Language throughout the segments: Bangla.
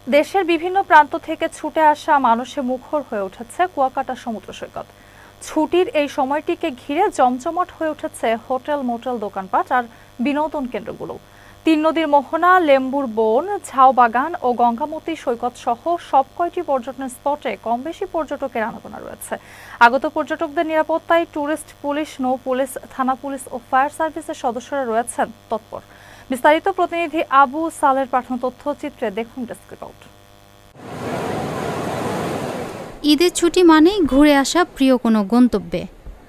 দেশের বিভিন্ন প্রান্ত থেকে ছুটে আসা মানুষে মুখর হয়ে উঠেছে কুয়াকাটা সমুদ্র সৈকত। ছুটির এই সময়টিকে ঘিরে জমজমাট হয়ে উঠেছে হোটেল, মোটেল, দোকানপাট আর বিনোদন কেন্দ্রগুলো। তিন নদীর মোহনা, লেম্বুর বন, ঝাউবাগান ও গঙ্গামতী সৈকত সহ সব কয়টি পর্যটন স্পটে কম বেশি পর্যটকের আনাগোনা রয়েছে। আগত পর্যটকদের নিরাপত্তায় ট্যুরিস্ট পুলিশ, নৌ পুলিশ, থানা পুলিশ ও ফায়ার সার্ভিসের সদস্যরা রয়েছেন তৎপর। বিস্তারিত প্রতিনিধি আবু সালের পাঠানো তথ্যচিত্রে দেখুন ডেস্ক রিপোর্ট। ঈদের ছুটি মানেই ঘুরে আসা প্রিয় কোনো গন্তব্যে,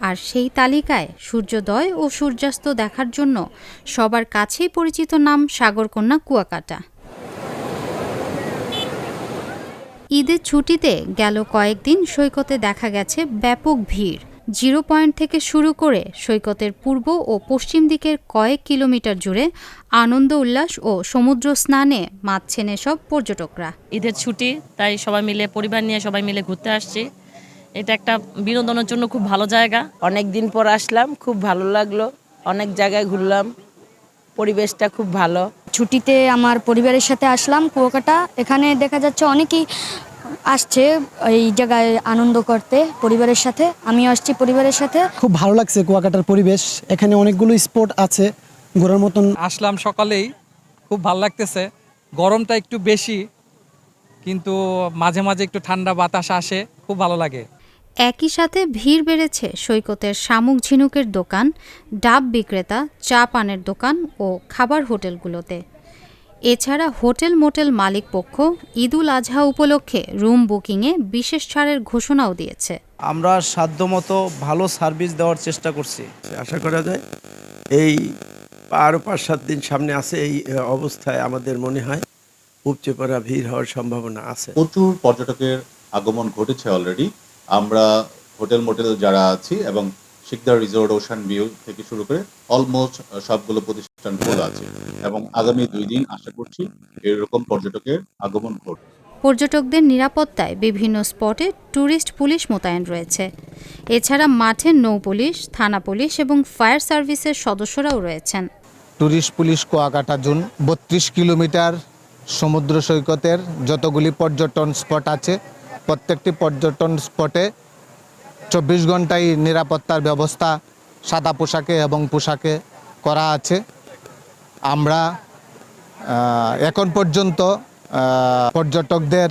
আর সেই তালিকায় সূর্যোদয় ও সূর্যাস্ত দেখার জন্য সবার কাছেই পরিচিত নাম সাগরকন্যা কুয়াকাটা। ঈদের ছুটিতে গেল কয়েকদিন সৈকতে দেখা গেছে ব্যাপক ভিড়। জিরো পয়েন্ট থেকে শুরু করে সৈকতের পূর্ব ও পশ্চিম দিকের কয়েক কিলোমিটার জুড়ে আনন্দ উল্লাস ও সমুদ্র স্নানে মাতছেন এসব পর্যটকরা। ঈদের ছুটি, তাই সবাই মিলে, পরিবার নিয়ে সবাই মিলে ঘুরতে আসছি। এটা একটা বিনোদনের জন্য খুব ভালো জায়গা। অনেক দিন পর আসলাম, খুব ভালো লাগলো। অনেক জায়গায় ঘুরলাম, পরিবেশটা খুব ভালো। ছুটিতে আমার পরিবারের সাথে আসলাম কুয়াকাটা। এখানে দেখা যাচ্ছে অনেকেই আসছে এই জায়গায় আনন্দ করতে পরিবারের সাথে। আমিও আসছি পরিবারের সাথে। খুব ভালো লাগছে কুয়াকাটার পরিবেশ। এখানে অনেকগুলো স্পট আছে ঘোরার মতন। আসলাম সকালেই, খুব ভালো লাগতেছে। গরমটা একটু বেশি, কিন্তু মাঝে মাঝে একটু ঠান্ডা বাতাস আসে, খুব ভালো লাগে। একই সাথে ভিড় বেড়েছে সৈকতের শামুক ঝিনুকের দোকান, ডাব বিক্রেতা, চা পানের দোকান ও খাবার হোটেলগুলোতে। এছাড়া হোটেল, মোটেল মালিক পক্ষ ঈদুল আজহা উপলক্ষে রুম বুকিংয়ে বিশেষ ছাড়ের ঘোষণাও দিয়েছে। আমরা সাধ্যমতো ভালো সার্ভিস দেওয়ার চেষ্টা করছি। আশা করা যায় এই আরও 5-7 দিন সামনে আছে, এই অবস্থায় আমাদের মনে হয় উপচে পড়া ভিড় হওয়ার সম্ভাবনা আছে। প্রচুর পর্যটকের আগমন ঘটেছে অলরেডি। আমরা হোটেল, মোটেল যারা আছি এবং শিকদার রিসোর্ট, ওশান ভিউ থেকে শুরু করে অলমোস্ট সবগুলো প্রতিষ্ঠান খোলা আছে এবং আগামী 2 দিন আশা করছি এরকম পর্যটকের আগমন ঘটবে। পর্যটকদের নিরাপত্তায় বিভিন্ন স্পটে ট্যুরিস্ট পুলিশ মোতায়েন রয়েছে। এছাড়া মাঠে নৌ পুলিশ, থানা পুলিশ এবং ফায়ার সার্ভিসের সদস্যরাও রয়েছেন। Tourist police Kuakata zone 32 kilometre সমুদ্র সৈকতের যতগুলি পর্যটন স্পট আছে, প্রত্যেকটি পর্যটন স্পটে 24 ঘন্টায় নিরাপত্তার ব্যবস্থা সাদা পোশাকে এবং পোশাকে করা আছে। আমরা এখন পর্যন্ত পর্যটকদের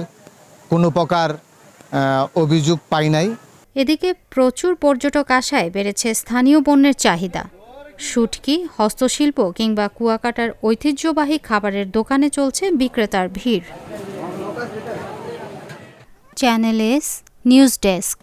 কোনো প্রকার অভিযোগ পাই নাই। এদিকে প্রচুর পর্যটক আসায় বেড়েছে স্থানীয় পণ্যের চাহিদা। শুটকি, হস্তশিল্প কিংবা কুয়াকাটার ঐতিহ্যবাহী খাবারের দোকানে চলছে বিক্রেতার ভিড়। Channel S news desk.